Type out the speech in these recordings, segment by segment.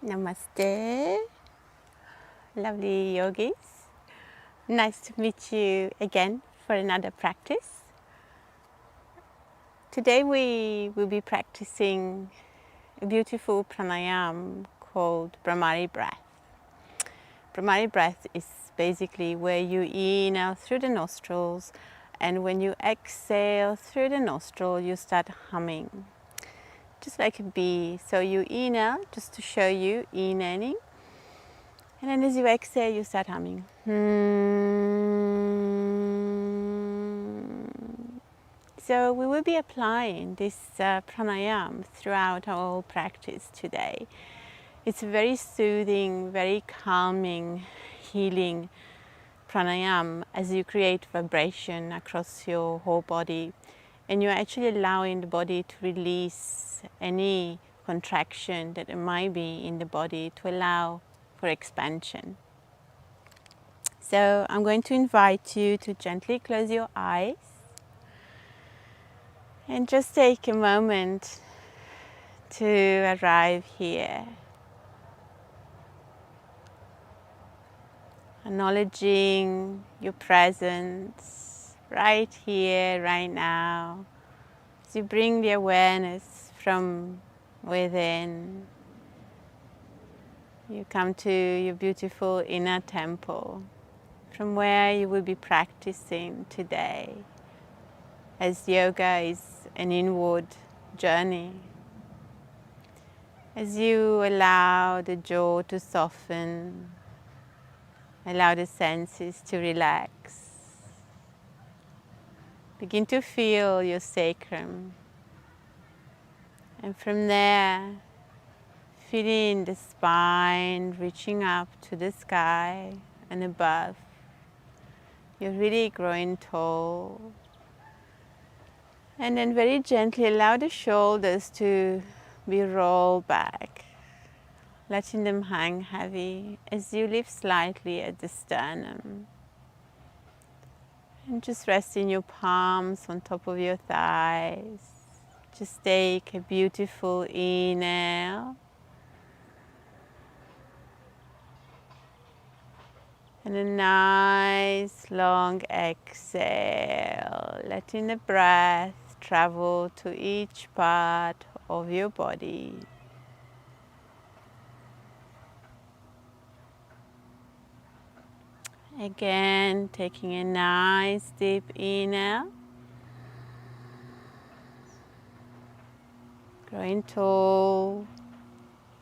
Namaste, lovely yogis. Nice to meet you again for another practice. Today we will be practicing a beautiful pranayama called Brahmari breath. Brahmari breath is basically where you inhale through the nostrils, and when you exhale through the nostril you start humming, just like a bee. So you inhale, just to show you inhaling, and then as you exhale, you start humming. So we will be applying this pranayama throughout our whole practice today. It's a very soothing, very calming, healing pranayama as you create vibration across your whole body, and you're actually allowing the body to release any contraction that there might be in the body to allow for expansion. So I'm going to invite you to gently close your eyes and just take a moment to arrive here, acknowledging your presence right here, right now, as you bring the awareness from within. You come to your beautiful inner temple, from where you will be practicing today, as yoga is an inward journey. As you allow the jaw to soften, allow the senses to relax, begin to feel your sacrum, and from there, feeling the spine reaching up to the sky and above. You're really growing tall. And then very gently allow the shoulders to be rolled back, letting them hang heavy as you lift slightly at the sternum. And just resting your palms on top of your thighs. Just take a beautiful inhale. And a nice long exhale, letting the breath travel to each part of your body. Again, taking a nice deep inhale. Growing tall.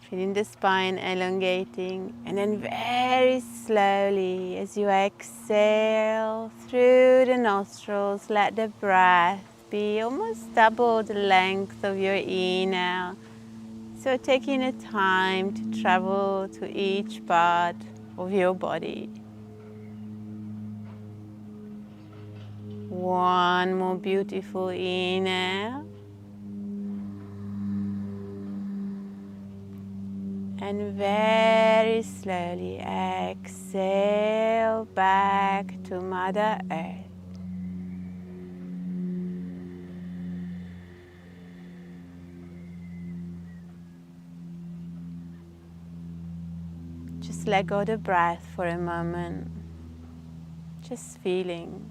Feeling the spine elongating, and then very slowly as you exhale through the nostrils, let the breath be almost double the length of your inhale. So taking the time to travel to each part of your body. One more beautiful inhale. And very slowly exhale back to Mother Earth. Just let go of the breath for a moment. Just feeling.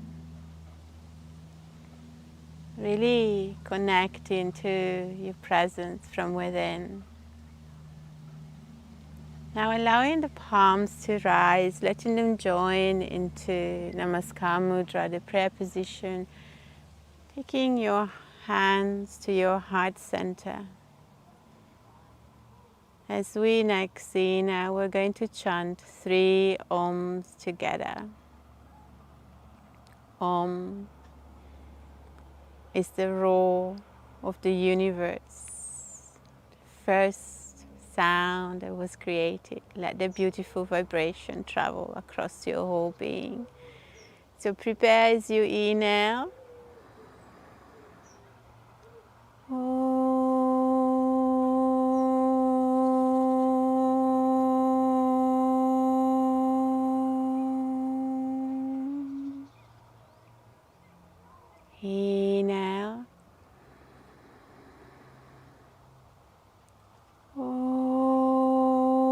Really connecting to your presence from within. Now allowing the palms to rise, letting them join into Namaskar Mudra, the prayer position. Taking your hands to your heart center. As we next inhale, we're going to chant 3 Oms together. Om is the roar of the universe, the first sound that was created. Let the beautiful vibration travel across your whole being. So prepare as you inhale. Inhale. Om.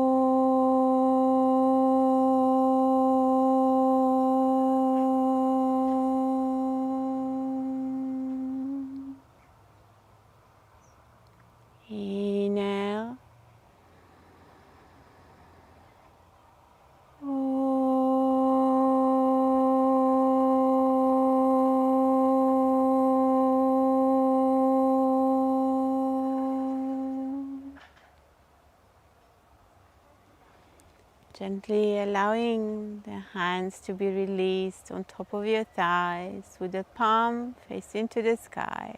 Gently allowing the hands to be released on top of your thighs with the palm facing to the sky.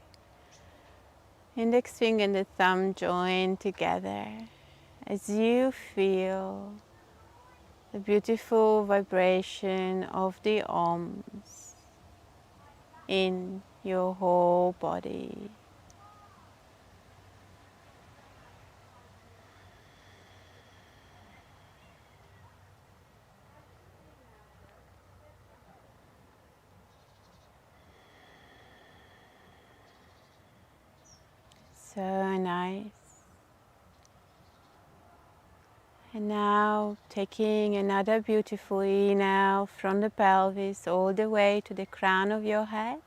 Index finger and the thumb join together as you feel the beautiful vibration of the arms in your whole body. So nice. And now taking another beautiful inhale from the pelvis all the way to the crown of your head.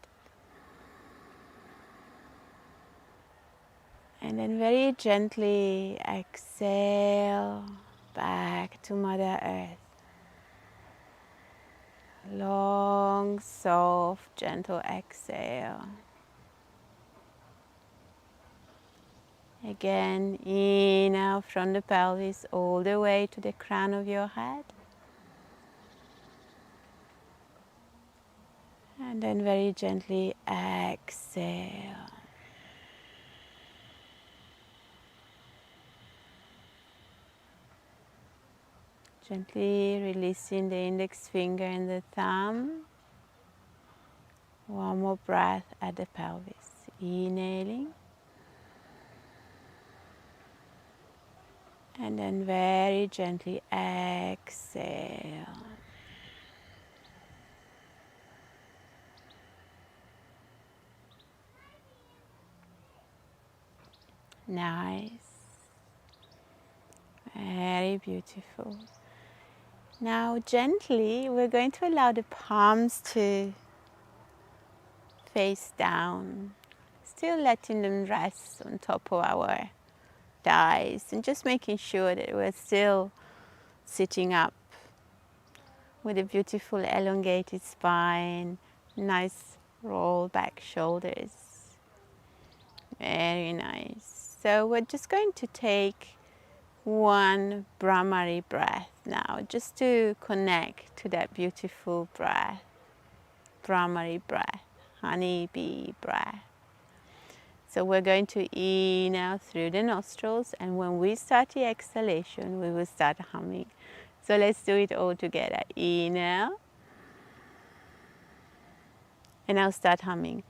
And then very gently exhale back to Mother Earth. Long, soft, gentle exhale. Again, inhale from the pelvis all the way to the crown of your head. And then very gently exhale. Gently releasing the index finger and the thumb. One more breath at the pelvis. Inhaling. And then very gently exhale. Nice. Very beautiful. Now gently we're going to allow the palms to face down. Still letting them rest on top of our thighs and just making sure that we're still sitting up with a beautiful elongated spine, nice roll back shoulders. Very nice. So we're just going to take one Brahmari breath now, just to connect to that beautiful breath. Brahmari breath, honey bee breath. So we're going to inhale through the nostrils, and when we start the exhalation, we will start humming. So let's do it all together. Inhale. And I'll start humming.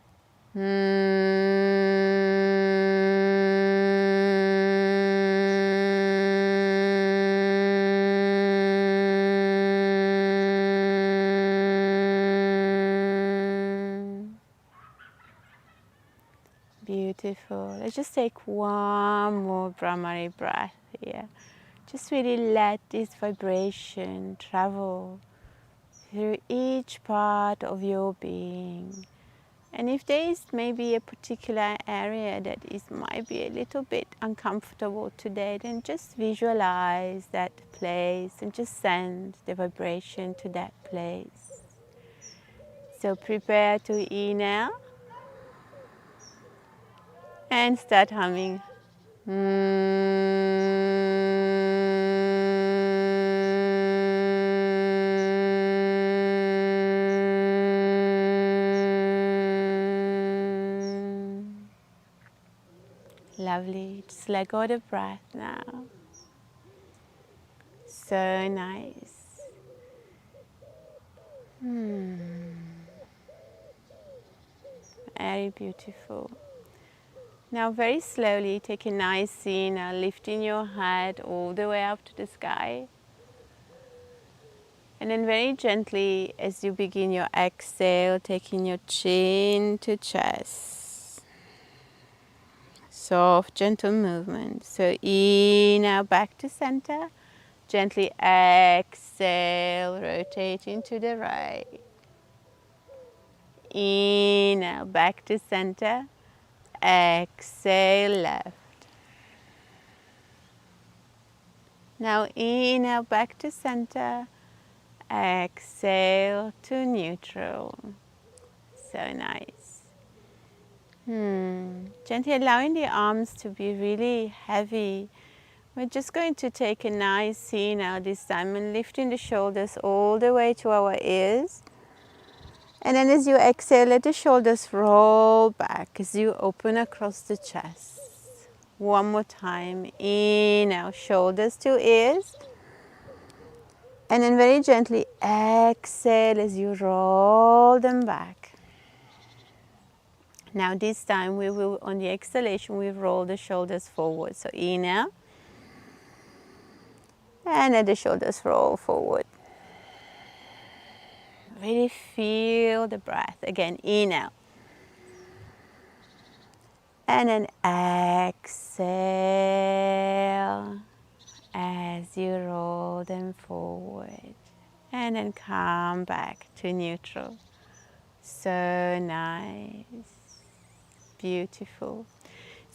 Beautiful. Let's just take one more Brahmari breath here. Just really let this vibration travel through each part of your being. And if there is maybe a particular area that might be a little bit uncomfortable today, then just visualize that place and just send the vibration to that place. So prepare to inhale and start humming. Lovely. Just let go of the breath now. So nice. Very beautiful. Now very slowly take a nice inhale, lifting your head all the way up to the sky. And then very gently, as you begin your exhale, taking your chin to chest. Soft, gentle movement. So inhale back to center. Gently exhale, rotating to the right. Inhale back to center. Exhale left. Now inhale back to center. Exhale to neutral. So nice. Gently allowing the arms to be really heavy We're just going to take a nice inhale this time and lifting the shoulders all the way to our ears. And then as you exhale, let the shoulders roll back as you open across the chest. One more time. Inhale, shoulders to ears. And then very gently exhale as you roll them back. Now this time we will, on the exhalation, we roll the shoulders forward. So inhale. And let the shoulders roll forward. Really feel the breath. Again, inhale. And then exhale as you roll them forward. And then come back to neutral. So nice. Beautiful.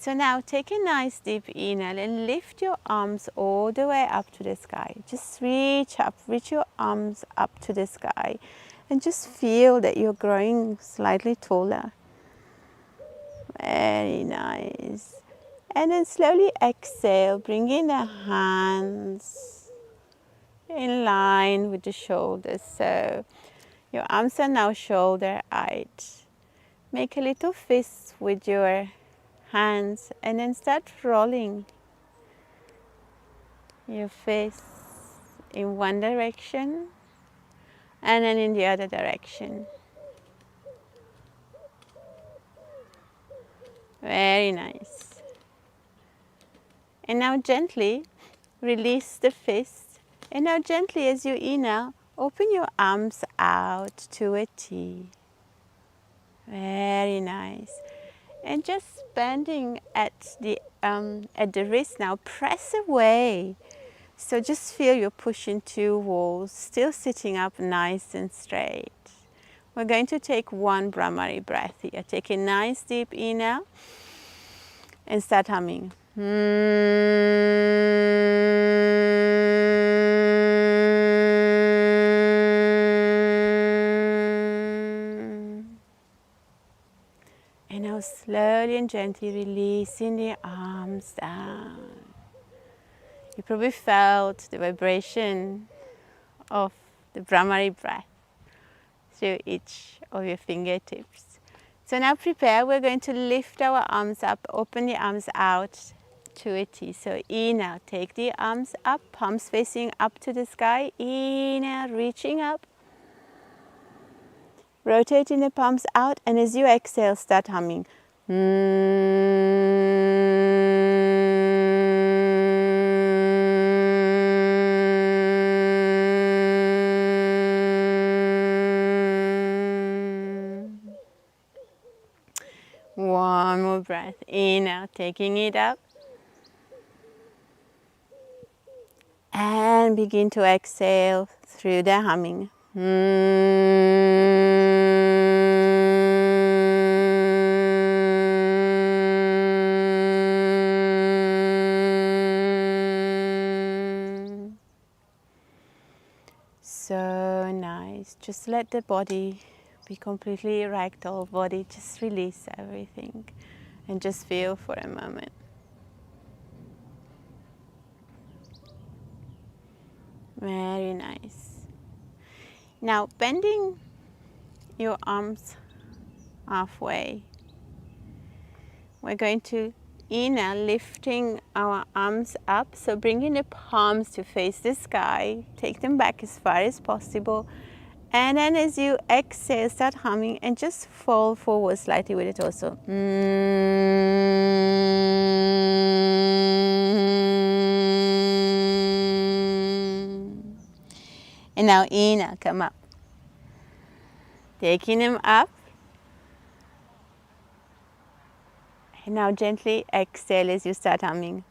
So now take a nice deep inhale and lift your arms all the way up to the sky. Just reach up, reach your arms up to the sky and just feel that you're growing slightly taller. Very nice. And then slowly exhale, bring in the hands in line with the shoulders. So your arms are now shoulder height. Make a little fist with your hands and then start rolling your fists in one direction and then in the other direction. Very nice. And now gently release the fist. And now gently as you inhale, open your arms out to a T. Very nice. And just bending at the wrist now, press away. So just feel you're pushing two walls, still sitting up nice and straight. We're going to take one Brahmari breath here. Take a nice deep inhale and start humming. And now slowly and gently releasing the arms down. You probably felt the vibration of the Brahmari breath through each of your fingertips. So now prepare, we're going to lift our arms up, open the arms out to a T. So inhale, take the arms up, palms facing up to the sky. Inhale, reaching up. Rotating the palms out, and as you exhale, start humming. One more breath. Inhale, taking it up. And begin to exhale through the humming. So nice. Just let the body be completely ragdoll body. Just release everything and just feel for a moment. Very nice. Now bending your arms halfway. We're going to inhale, lifting our arms up. So bringing the palms to face the sky. Take them back as far as possible. And then as you exhale, start humming and just fall forward slightly with it also. And now inhale, come up. Taking them up. And now gently exhale as you start humming.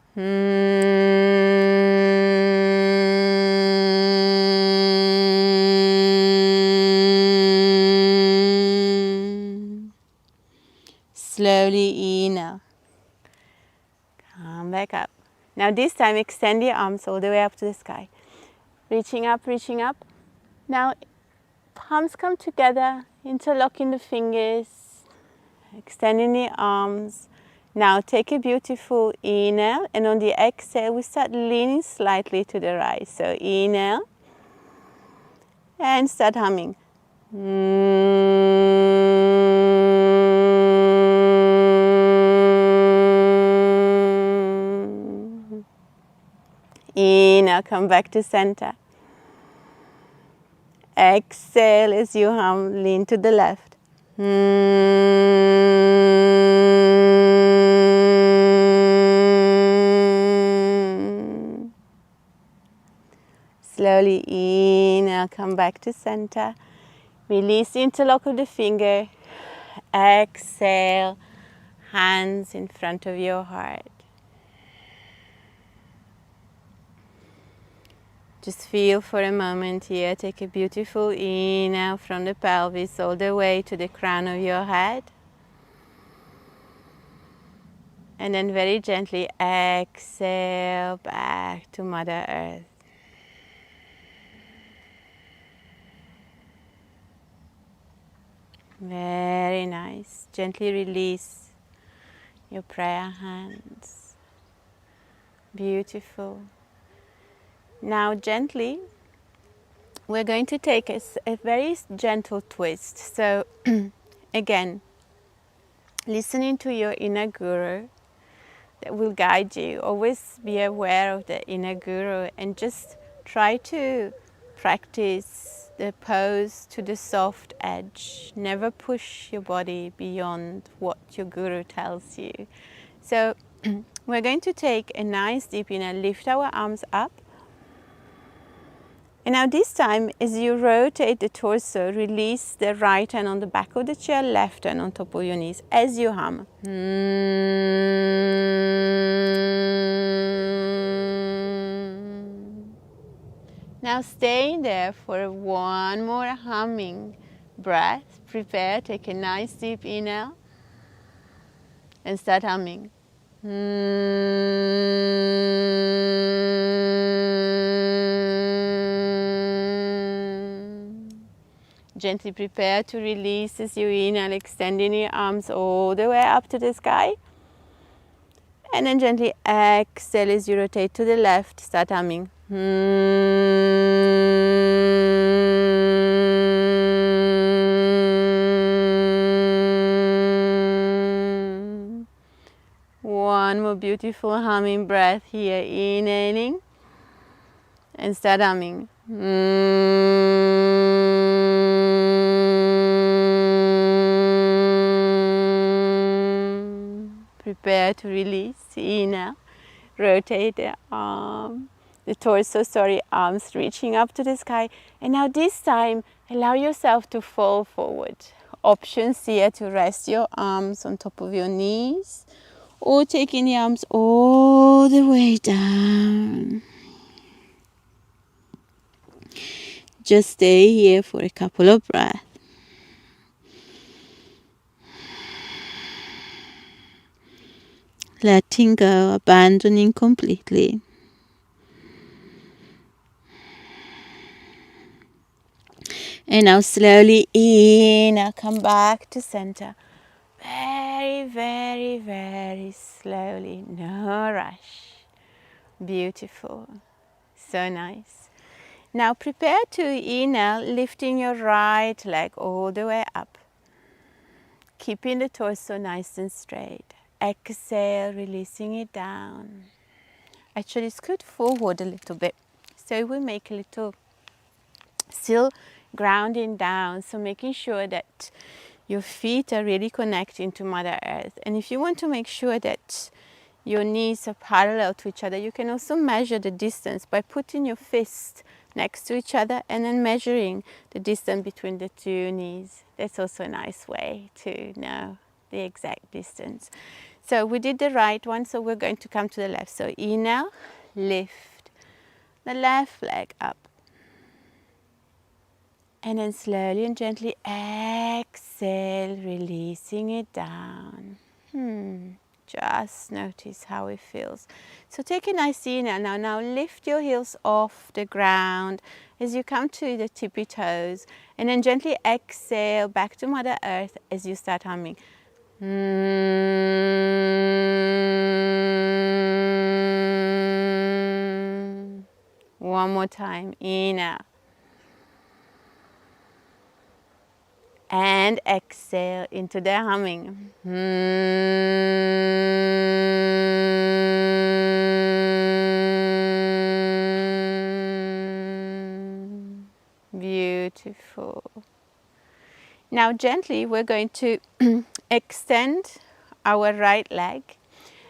Slowly inhale. Come back up. Now this time extend your arms all the way up to the sky. Reaching up, reaching up. Now palms come together, interlocking the fingers, extending the arms. Now take a beautiful inhale, and on the exhale we start leaning slightly to the right. So inhale and start humming. Inhale, come back to center. Exhale as you hum, lean to the left. Slowly inhale, come back to center. Release the interlock of the finger. Exhale, hands in front of your heart. Just feel for a moment here. Take a beautiful inhale from the pelvis all the way to the crown of your head. And then very gently exhale back to Mother Earth. Very nice. Gently release your prayer hands. Beautiful. Now gently, we're going to take a very gentle twist. So again, listening to your inner guru that will guide you. Always be aware of the inner guru and just try to practice the pose to the soft edge. Never push your body beyond what your guru tells you. So we're going to take a nice deep inhale, lift our arms up. And now this time, as you rotate the torso, release the right hand on the back of the chair, left hand on top of your knees as you hum. Now stay there for one more humming breath. Prepare, take a nice deep inhale and start humming. Gently prepare to release as you inhale, extending your arms all the way up to the sky. And then gently exhale as you rotate to the left, start humming. One more beautiful humming breath here, inhaling and start humming. Prepare to release. Inhale, rotate the torso, arms reaching up to the sky. And now this time, allow yourself to fall forward. Options here to rest your arms on top of your knees or taking the arms all the way down. Just stay here for a couple of breaths. Letting go, abandoning completely. And now slowly inhale, come back to center. Very, very, very slowly, no rush. Beautiful, so nice. Now prepare to inhale, lifting your right leg all the way up. Keeping the torso nice and straight. Exhale, releasing it down. Actually scoot forward a little bit. So we'll make a little, still grounding down. So making sure that your feet are really connecting to Mother Earth. And if you want to make sure that your knees are parallel to each other, you can also measure the distance by putting your fists next to each other and then measuring the distance between the two knees. That's also a nice way to know the exact distance. So we did the right one, so we're going to come to the left. So inhale, lift the left leg up. And then slowly and gently exhale, releasing it down. Just notice how it feels. So take a nice inhale. Now lift your heels off the ground as you come to the tippy toes. And then gently exhale back to Mother Earth as you start humming. One more time, inhale. And exhale into the humming. Beautiful. Now gently we're going to extend our right leg,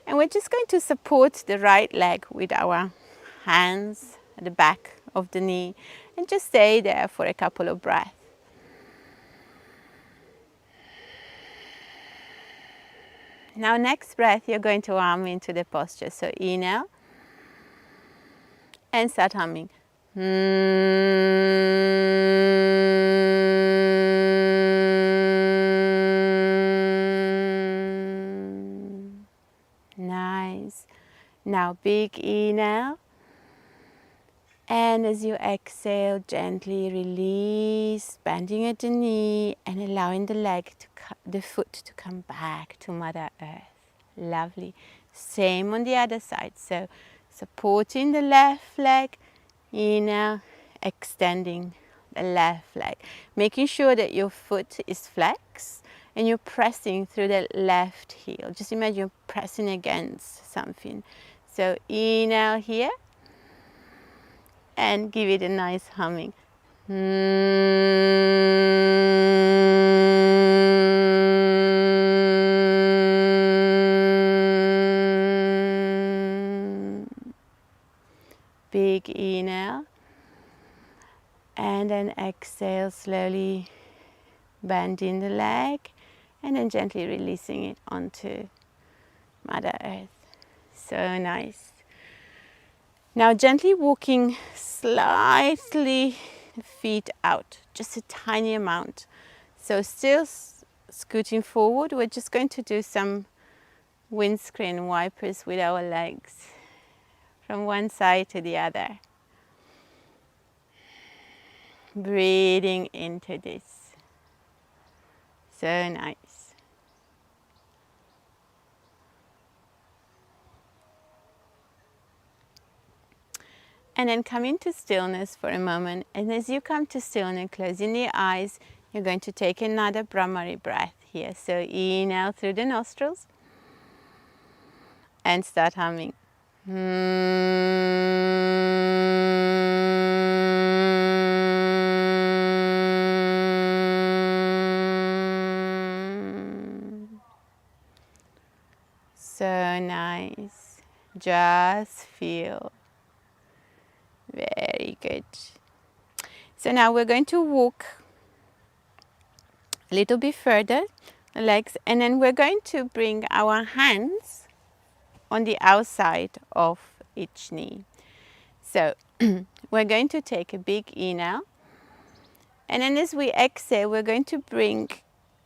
and we're just going to support the right leg with our hands at the back of the knee and just stay there for a couple of breaths. Now next breath you're going to hum into the posture. So inhale and start humming. Nice. Now big inhale, and as you exhale, gently release, bending at the knee and allowing the foot to come back to Mother Earth. Lovely. Same on the other side. So supporting the left leg, inhale, extending the left leg, making sure that your foot is flexed and you're pressing through the left heel. Just imagine you're pressing against something. So inhale here and give it a nice humming. Big inhale, and then exhale, slowly bending the leg and then gently releasing it onto Mother Earth. So nice. Now gently walking slightly feet out, just a tiny amount. So still scooting forward, we're just going to do some windscreen wipers with our legs from one side to the other. Breathing into this. So nice. And then come into stillness for a moment. And as you come to stillness, closing the eyes, you're going to take another Brahmari breath here. So inhale through the nostrils and start humming. So nice. Just feel. Very good. So now we're going to walk a little bit further, the legs, and then we're going to bring our hands on the outside of each knee. So we're going to take a big inhale, and then as we exhale, we're going to bring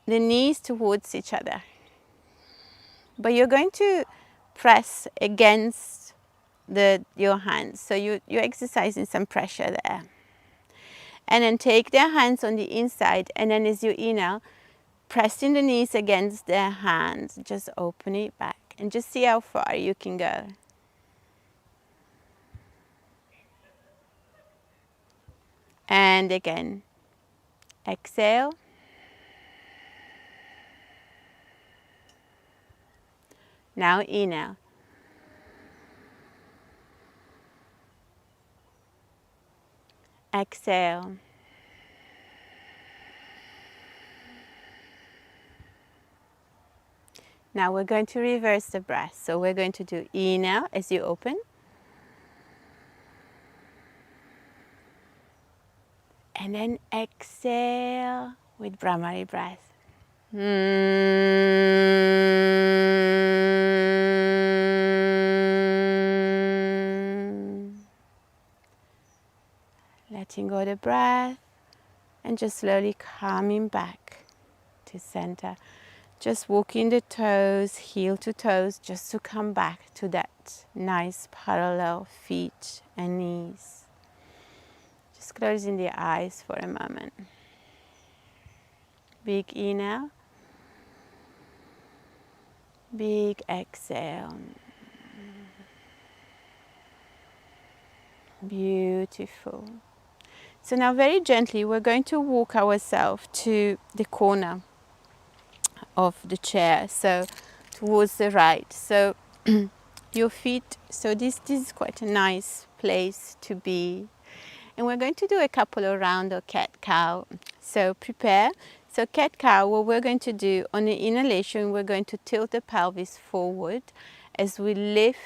the knees towards each other. But you're going to press against your hands, so you're exercising some pressure there. And then take their hands on the inside, and then as you inhale, pressing the knees against their hands, just open it back and just see how far you can go. And again, exhale. Now inhale. Exhale. Now we're going to reverse the breath. So we're going to do inhale as you open. And then exhale with Brahmari breath. Letting go the breath and just slowly coming back to center. Just walking the toes, heel to toes, just to come back to that nice parallel feet and knees. Just closing the eyes for a moment. Big inhale. Big exhale. Beautiful. So now very gently we're going to walk ourselves to the corner of the chair, so towards the right. So your feet, so this is quite a nice place to be. And we're going to do a couple of round of cat-cow. So prepare. So cat-cow, what we're going to do on the inhalation, we're going to tilt the pelvis forward as we lift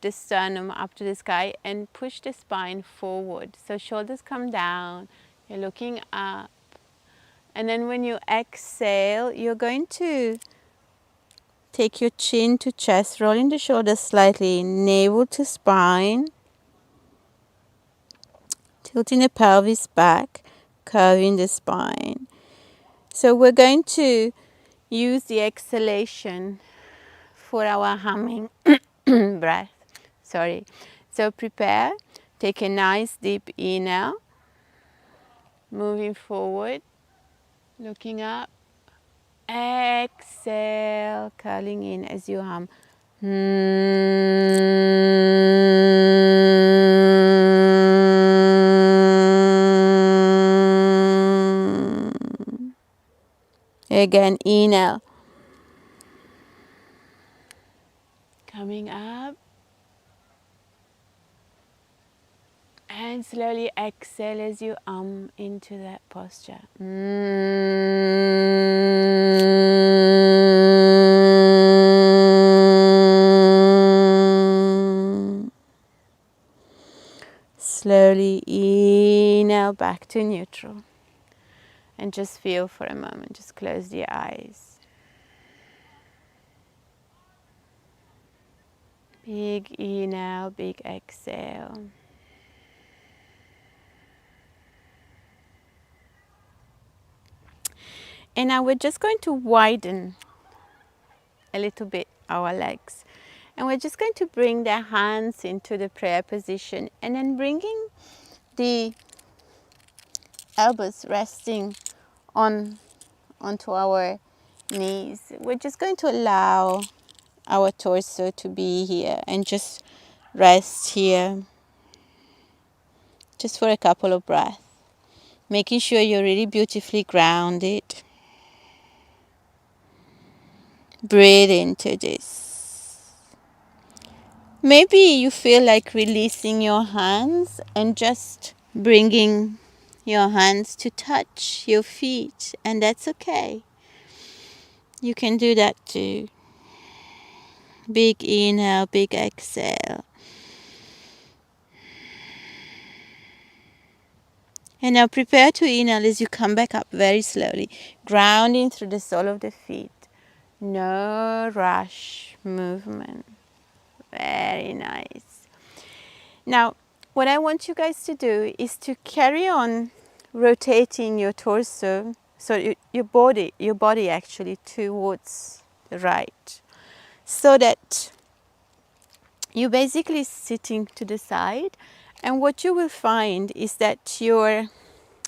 the sternum up to the sky and push the spine forward. So shoulders come down, you're looking up. And then when you exhale, you're going to take your chin to chest, rolling the shoulders slightly, navel to spine, tilting the pelvis back, curving the spine. So we're going to use the exhalation for our humming breath. Sorry. So prepare. Take a nice deep inhale. Moving forward. Looking up. Exhale. Curling in as you hum. Again, inhale. Coming up. And slowly exhale as you into that posture. Slowly inhale back to neutral. And just feel for a moment. Just close the eyes. Big inhale, big exhale. And now we're just going to widen a little bit our legs. And we're just going to bring the hands into the prayer position and then bringing the elbows resting onto our knees. We're just going to allow our torso to be here and just rest here just for a couple of breaths. Making sure you're really beautifully grounded. Breathe into this. Maybe you feel like releasing your hands and just bringing your hands to touch your feet, and that's okay. You can do that too. Big inhale, big exhale. And now prepare to inhale as you come back up very slowly, grounding through the sole of the feet. No rush movement. Very nice. Now, what I want you guys to do is to carry on rotating your torso, so your body actually towards the right, so that you're basically sitting to the side, and what you will find is that your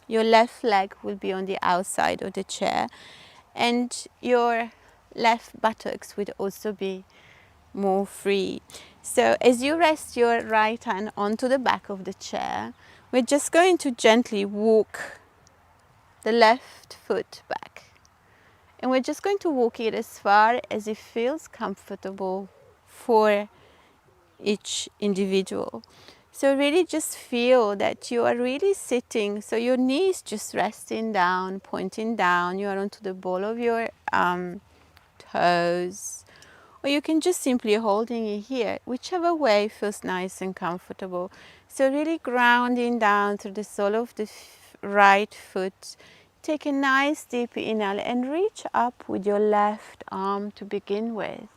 left leg will be on the outside of the chair, and your left buttocks would also be more free. So as you rest your right hand onto the back of the chair, we're just going to gently walk the left foot back. And we're just going to walk it as far as it feels comfortable for each individual. So really just feel that you are really sitting, so your knees just resting down, pointing down, you are onto the ball of your toes. Or you can just simply holding it here, whichever way feels nice and comfortable. So really grounding down through the sole of the right foot. Take a nice deep inhale and reach up with your left arm to begin with.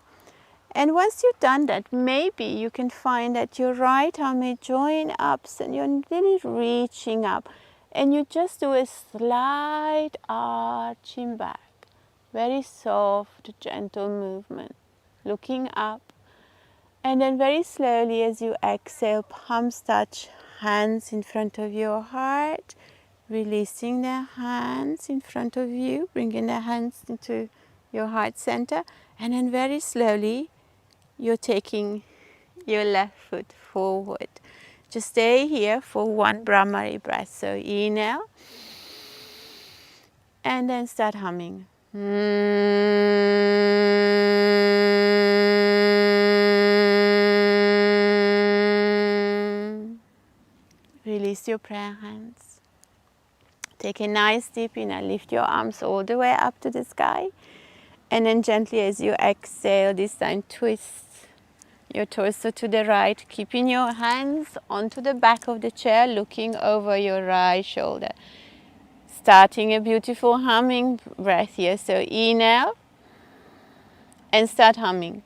And once you've done that, maybe you can find that your right arm may join up and you're really reaching up. And you just do a slight arching back. Very soft, gentle movement. Looking up, and then very slowly as you exhale, palms touch, hands in front of your heart, releasing the hands in front of you, bringing the hands into your heart center, and then very slowly you're taking your left foot forward. Just stay here for one Brahmari breath. So inhale, and then start humming. Release your prayer hands. Take a nice deep inhale. Lift your arms all the way up to the sky. And then gently as you exhale, this time twist your torso to the right, keeping your hands onto the back of the chair, looking over your right shoulder. Starting a beautiful humming breath here. So inhale and start humming.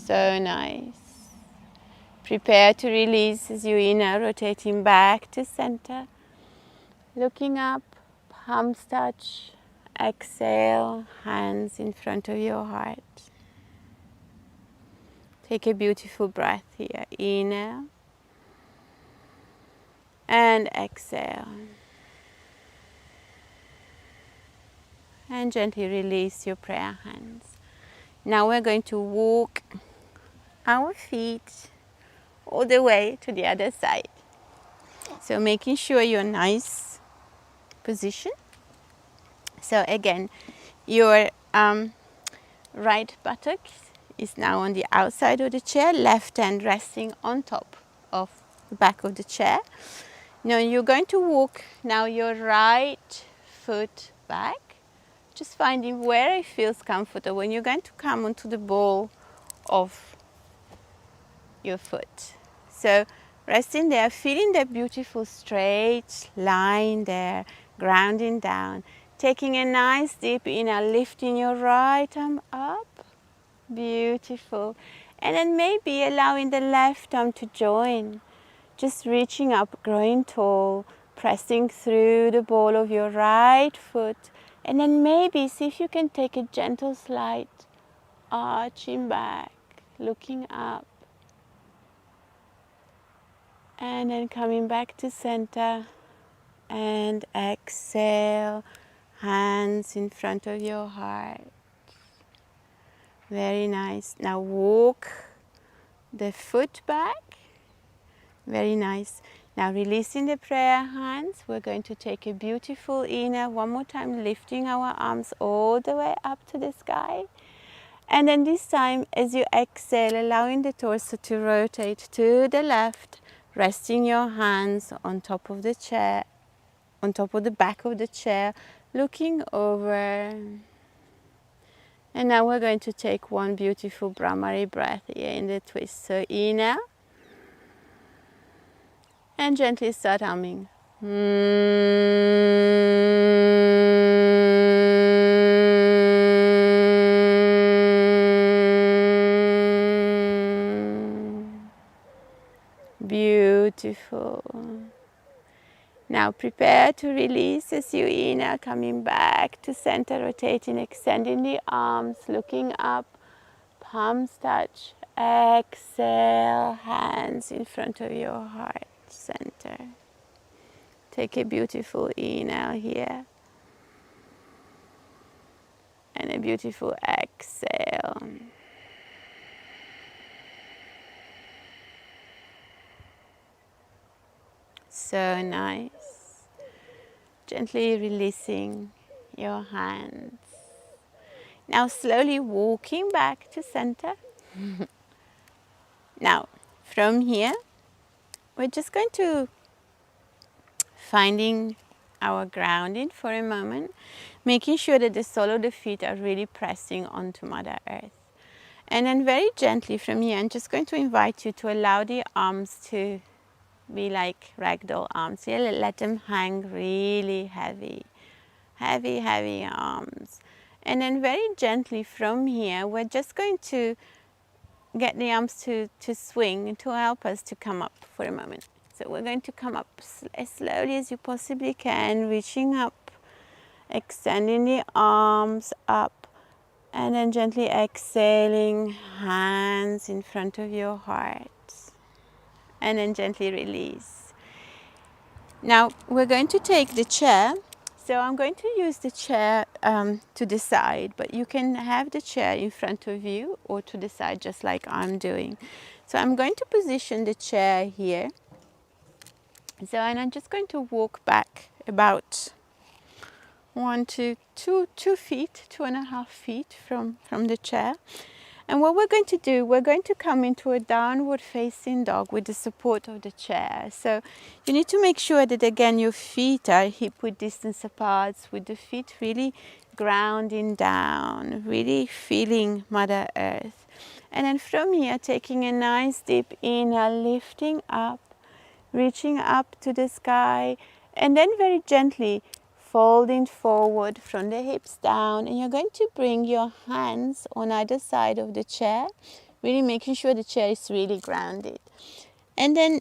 So nice. Prepare to release as you inhale, rotating back to center. Looking up, palms touch. Exhale, hands in front of your heart. Take a beautiful breath here. Inhale and exhale. And gently release your prayer hands. Now we're going to walk our feet all the way to the other side. So making sure you're nice position. So again, your right buttock is now on the outside of the chair, left hand resting on top of the back of the chair. Now you're going to walk now your right foot back, just finding where it feels comfortable. When you're going to come onto the ball of your foot. So resting there, feeling that beautiful straight line there, grounding down. Taking a nice deep inhale, lifting your right arm up. Beautiful. And then maybe allowing the left arm to join. Just reaching up, growing tall, pressing through the ball of your right foot. And then maybe see if you can take a gentle slide, arching back, looking up. And then coming back to center. And exhale, hands in front of your heart. Very nice. Now walk the foot back. Very nice. Now releasing the prayer hands, we're going to take a beautiful inhale. One more time, lifting our arms all the way up to the sky. And then this time, as you exhale, allowing the torso to rotate to the left, resting your hands on top of the chair, on top of the back of the chair, looking over. And now we're going to take one beautiful Brahmari breath here in the twist. So inhale. And gently start humming. Beautiful. Now prepare to release as you inhale, coming back to center, rotating, extending the arms, looking up, palms touch. Exhale, hands in front of your heart center. Take a beautiful inhale here. And a beautiful exhale. So nice. Gently releasing your hands. Now slowly walking back to center. Now from here, we're just going to finding our grounding for a moment, making sure that the sole of the feet are really pressing onto Mother Earth. And then very gently from here, I'm just going to invite you to allow the arms to be like ragdoll arms. Yeah, let them hang really heavy, heavy, heavy arms. And then very gently from here, we're just going to get the arms to swing to help us to come up for a moment. So we're going to come up as slowly as you possibly can, reaching up, extending the arms up, and then gently exhaling, hands in front of your heart. and then gently release. Now we're going to take the chair. So I'm going to use the chair to the side, but you can have the chair in front of you or to the side, just like I'm doing. So I'm going to position the chair here. So, and I'm just going to walk back about 1 to 2 feet, 2.5 feet from the chair. And what we're going to do, we're going to come into a downward facing dog with the support of the chair. So you need to make sure that again your feet are hip width distance apart, with the feet really grounding down, really feeling Mother Earth. And then from here, taking a nice deep inhale, lifting up, reaching up to the sky, and then very gently folding forward from the hips down, and you're going to bring your hands on either side of the chair, really making sure the chair is really grounded. And then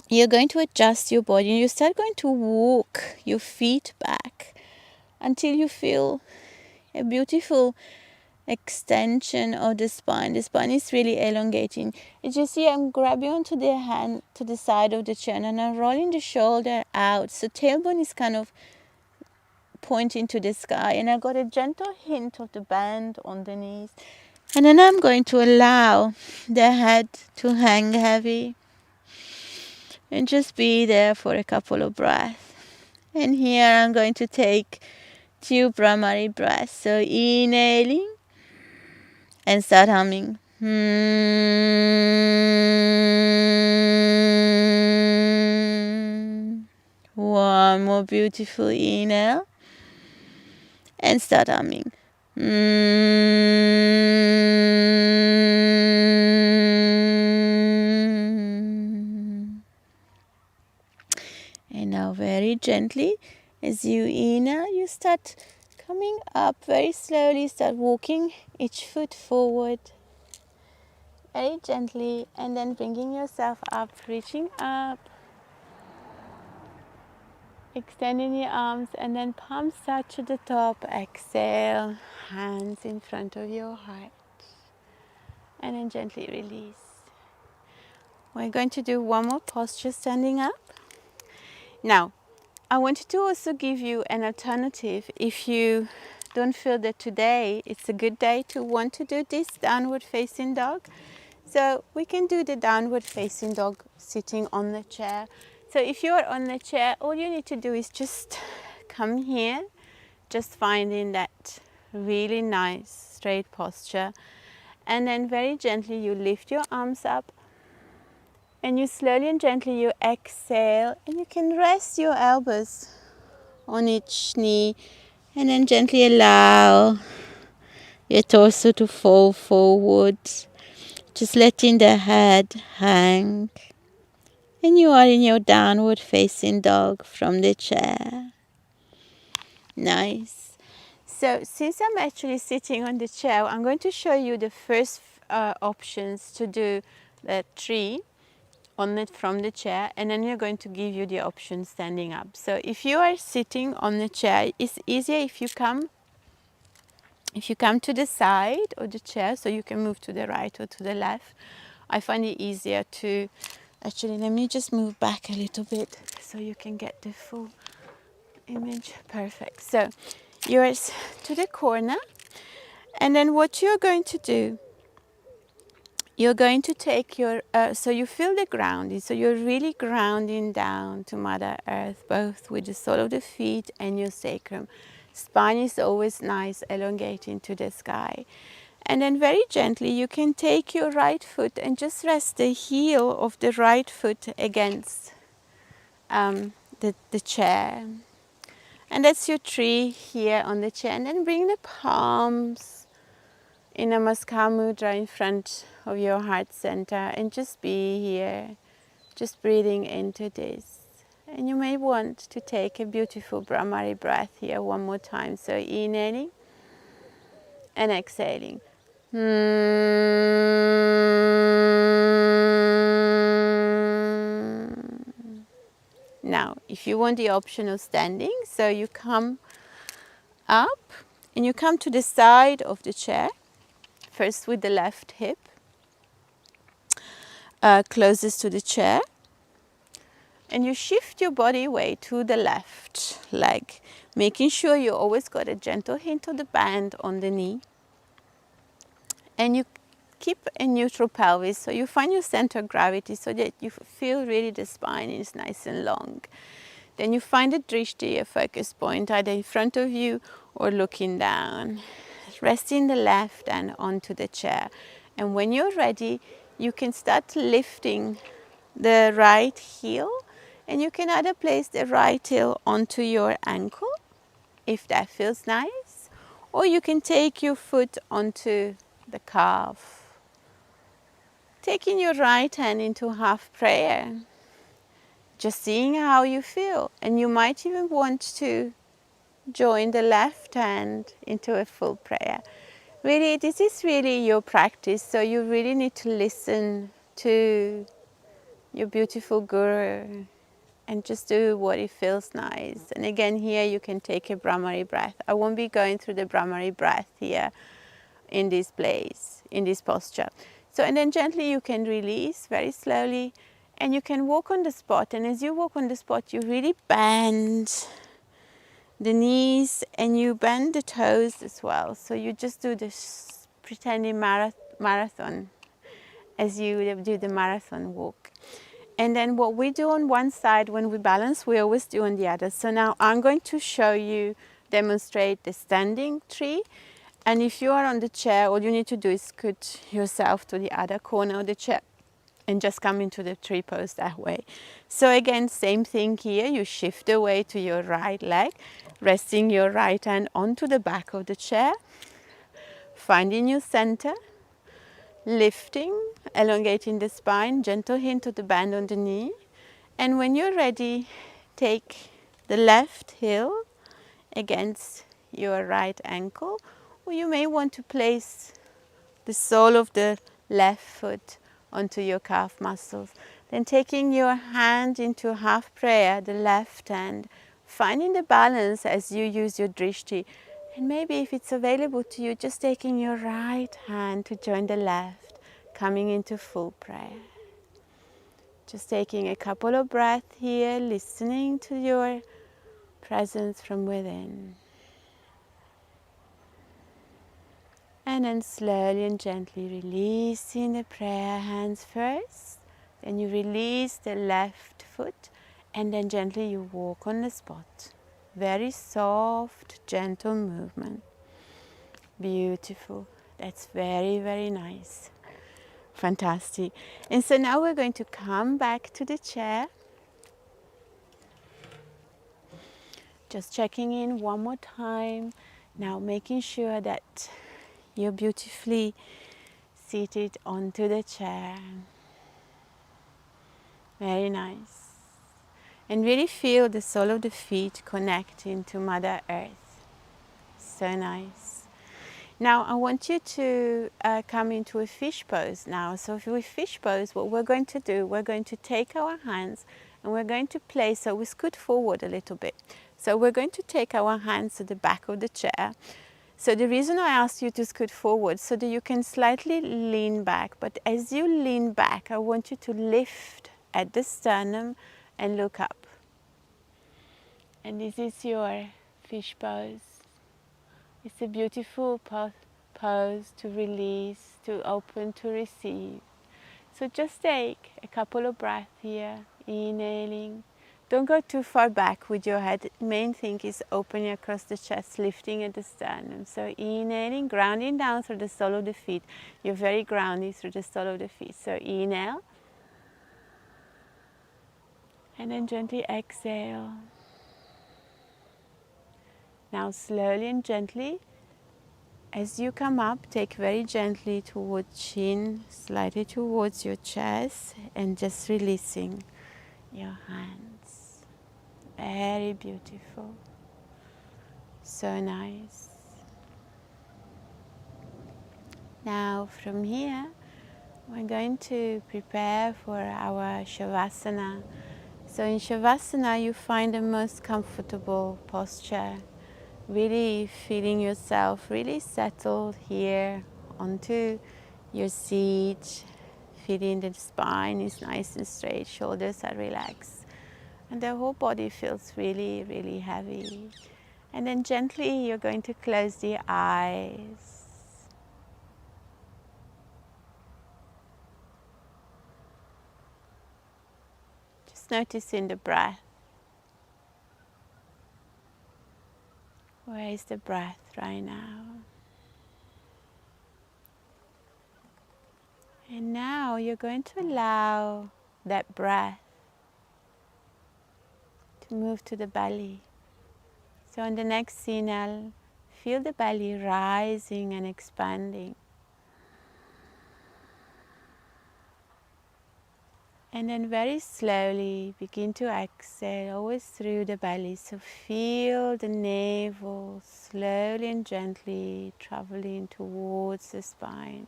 you're going to adjust your body, and you start going to walk your feet back until you feel a beautiful extension of the spine. The spine is really elongating. As you see, I'm grabbing onto the hand to the side of the chair, and I'm rolling the shoulder out. So tailbone is kind of pointing to the sky, and I got a gentle hint of the bend on the knees. And then I'm going to allow the head to hang heavy and just be there for a couple of breaths. And here I'm going to take 2 primary breaths. So inhaling and start humming. One more beautiful inhale and start humming. And now very gently, as you inhale, you start coming up very slowly, start walking each foot forward very gently, and then bringing yourself up, reaching up, extending your arms, and then palms touch to the top. Exhale, hands in front of your heart, and then gently release. We're going to do one more posture standing up. Now, I wanted to also give you an alternative if you don't feel that today it's a good day to want to do this downward facing dog. So we can do the downward facing dog sitting on the chair. So if you're on the chair, all you need to do is just come here, just finding that really nice straight posture. And then very gently you lift your arms up, and you slowly and gently you exhale, and you can rest your elbows on each knee, and then gently allow your torso to fall forward, just letting the head hang. And you are in your downward facing dog from the chair. Nice. So since I'm actually sitting on the chair, I'm going to show you the first options to do the tree on it from the chair, and then we're going to give you the option standing up. So if you are sitting on the chair, it's easier if you come to the side of the chair, so you can move to the right or to the left. I find it easier to actually, let me just move back a little bit so you can get the full image. Perfect. So you're to the corner, and then what you're going to do, you're going to take your, so you feel the grounding, so you're really grounding down to Mother Earth, both with the sole of the feet and your sacrum. Spine is always nice, elongating to the sky. And then very gently you can take your right foot and just rest the heel of the right foot against the chair. And that's your tree here on the chair. And then bring the palms in a Namaskar mudra in front of your heart center, and just be here, just breathing into this. And you may want to take a beautiful Brahmari breath here one more time. So inhaling and exhaling. Now, if you want the option of standing, so you come up and you come to the side of the chair, first with the left hip. closest to the chair. And you shift your body weight to the left leg, making sure you always got a gentle hint of the band on the knee. And you keep a neutral pelvis, so you find your center of gravity so that you feel really the spine is nice and long. Then you find a drishti, a focus point, either in front of you or looking down. Resting the left hand onto the chair. And when you're ready, you can start lifting the right heel, and you can either place the right heel onto your ankle, if that feels nice, or you can take your foot onto the calf. Taking your right hand into half prayer, just seeing how you feel. And you might even want to join the left hand into a full prayer. Really, this is really your practice, so you really need to listen to your beautiful guru and just do what it feels nice. And again, here you can take a Brahmari breath. I won't be going through the Brahmari breath here in this place, in this posture. So, and then gently you can release very slowly, and you can walk on the spot. And as you walk on the spot, you really bend the knees and you bend the toes as well. So you just do this pretending marathon as you do the marathon walk. And then what we do on one side when we balance, we always do on the other. So now I'm going to show you, demonstrate the standing tree. And if you are on the chair, all you need to do is scoot yourself to the other corner of the chair and just come into the tree pose that way. So again, same thing here. You shift the weight to your right leg, resting your right hand onto the back of the chair, finding your center, lifting, elongating the spine, gentle hint of the band on the knee. And when you're ready, take the left heel against your right ankle, or you may want to place the sole of the left foot onto your calf muscles. Then taking your hand into half prayer, the left hand, finding the balance as you use your drishti. And maybe if it's available to you, just taking your right hand to join the left, coming into full prayer. Just taking a couple of breaths here, listening to your presence from within. And then slowly and gently releasing the prayer hands first. Then you release the left foot, and then gently you walk on the spot. Very soft, gentle movement. Beautiful. That's very, very nice. Fantastic. And so now we're going to come back to the chair. Just checking in one more time. Now making sure that you're beautifully seated onto the chair. Very nice. And really feel the sole of the feet connecting to Mother Earth. So nice. Now I want you to come into a fish pose now. So with fish pose, what we're going to do, we're going to take our hands and we're going to place, so we scoot forward a little bit. So we're going to take our hands to the back of the chair. So the reason I asked you to scoot forward so that you can slightly lean back, but as you lean back, I want you to lift at the sternum and look up. And this is your fish pose. It's a beautiful pose to release, to open, to receive. So just take a couple of breaths here, inhaling. Don't go too far back with your head. The main thing is opening across the chest, lifting at the sternum. So inhaling, grounding down through the sole of the feet. You're very grounded through the sole of the feet. So inhale. And then gently exhale. Now slowly and gently, as you come up, take very gently towards chin, slightly towards your chest, and just releasing your hands. Very beautiful. So nice. Now from here, we're going to prepare for our Shavasana. So in Shavasana, you find the most comfortable posture. Really feeling yourself really settled here onto your seat, Feeling the spine is nice and straight, shoulders are relaxed, and the whole body feels really, really heavy. And then gently you're going to close the eyes. Just noticing the breath. Where is the breath right now? And now you're going to allow that breath to move to the belly. So on the next inhale, feel the belly rising and expanding. And then very slowly begin to exhale, always through the belly. So feel the navel slowly and gently traveling towards the spine.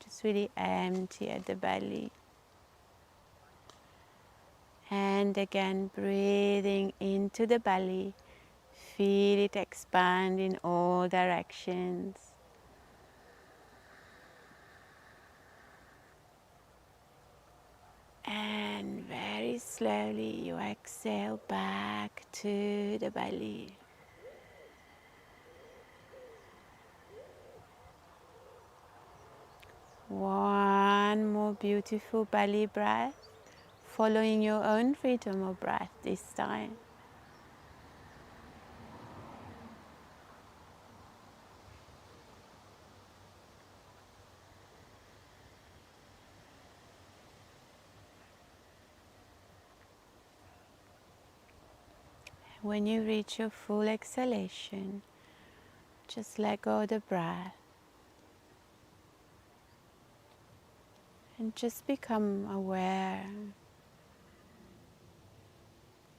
Just really empty at the belly. And again, breathing into the belly. Feel it expand in all directions. And very slowly you exhale back to the belly. One more beautiful belly breath, following your own rhythm of breath this time. When you reach your full exhalation, just let go of the breath and just become aware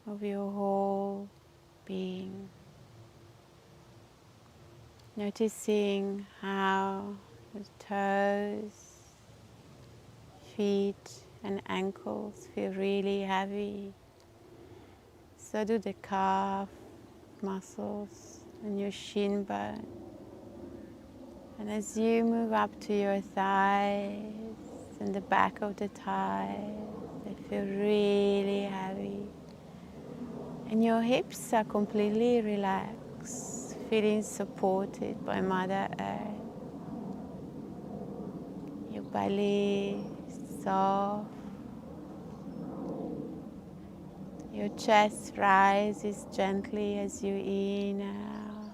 of your whole being. Noticing how your toes, feet and ankles feel really heavy. So do the calf muscles and your shin bone. And as you move up to your thighs and the back of the thighs, they feel really heavy. And your hips are completely relaxed, feeling supported by Mother Earth. Your belly is soft. Your chest rises gently as you inhale.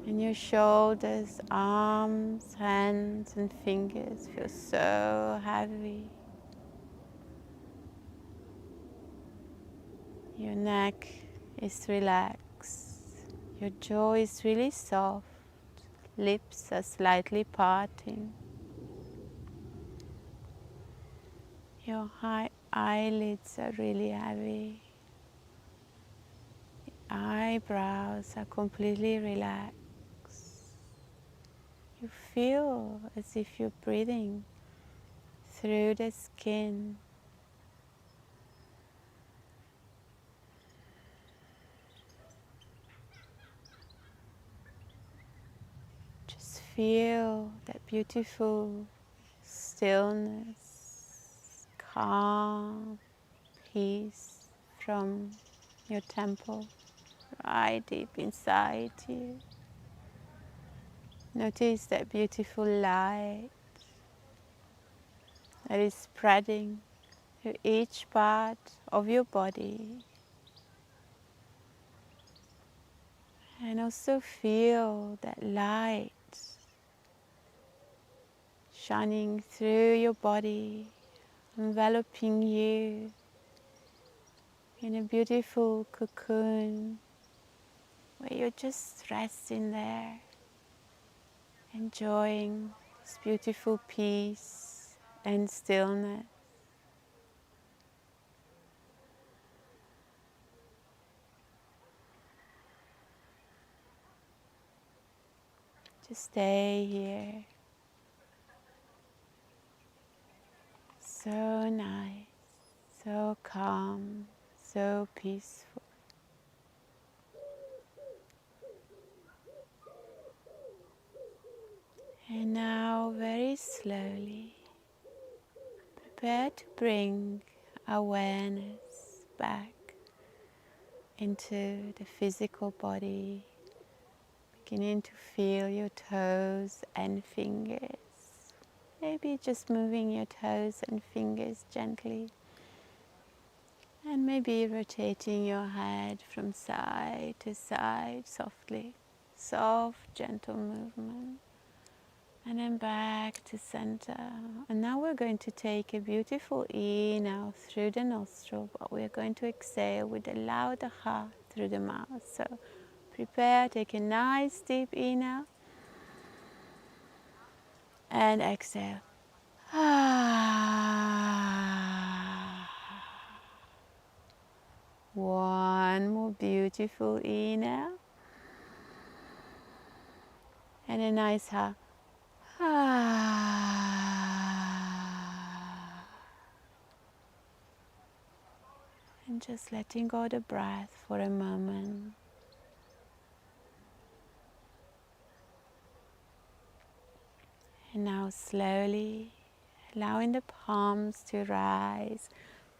And your shoulders, arms, hands and fingers feel so heavy. Your neck is relaxed. Your jaw is really soft. Lips are slightly parting. Your high eyelids are really heavy. The eyebrows are completely relaxed. You feel as if you're breathing through the skin. Just feel that beautiful stillness, calm, peace from your temple, right deep inside you. Notice that beautiful light that is spreading through each part of your body. And also feel that light shining through your body, enveloping you in a beautiful cocoon where you're just resting there, enjoying this beautiful peace and stillness. Just stay here. So nice, so calm, so peaceful. And now very slowly prepare to bring awareness back into the physical body, beginning to feel your toes and fingers. Maybe just moving your toes and fingers gently. And maybe rotating your head from side to side softly. Soft, gentle movement. And then back to center. And now we're going to take a beautiful inhale through the nostril, but we're going to exhale with a loud ha through the mouth. So prepare, take a nice deep inhale and exhale. One more beautiful inhale and a nice ha. And just letting go the breath for a moment. And now slowly allowing the palms to rise,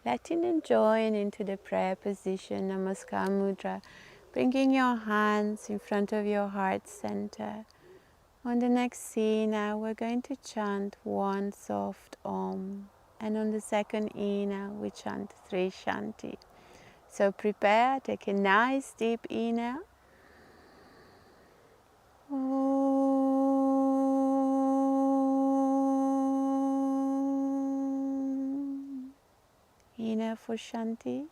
letting them join into the prayer position, Namaskar Mudra, bringing your hands in front of your heart center. On the next inhale, we're going to chant one soft Om, and on the second inhale, we chant 3 Shanti. So prepare, take a nice deep inhale. Inhale for Shanti.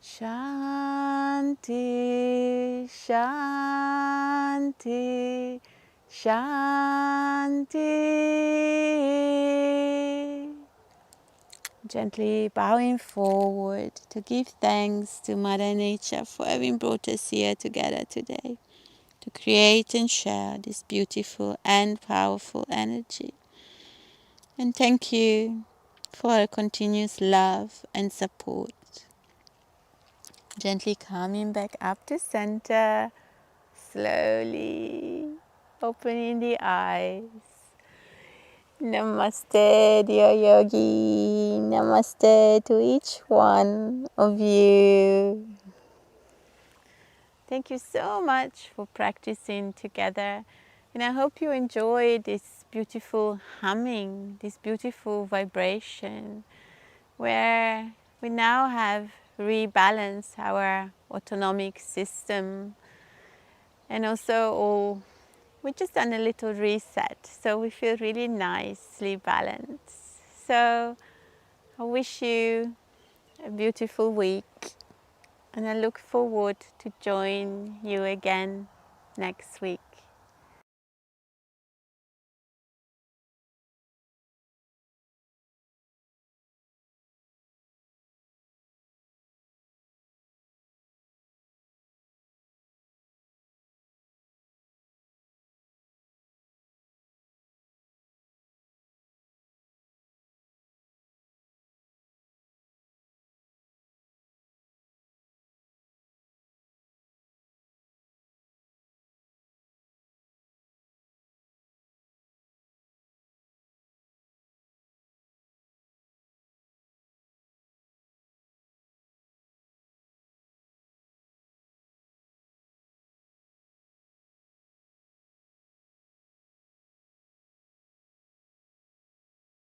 Shanti, Shanti, Shanti. Gently bowing forward to give thanks to Mother Nature for having brought us here together today to create and share this beautiful and powerful energy. And thank you for her continuous love and support. Gently coming back up to center, slowly opening the eyes. Namaste, dear yogi. Namaste to each one of you. Thank you so much for practicing together. And I hope you enjoy this beautiful humming, this beautiful vibration, where we now have rebalanced our autonomic system, and also we just done a little reset, so we feel really nicely balanced. So I wish you a beautiful week, and I look forward to join you again next week.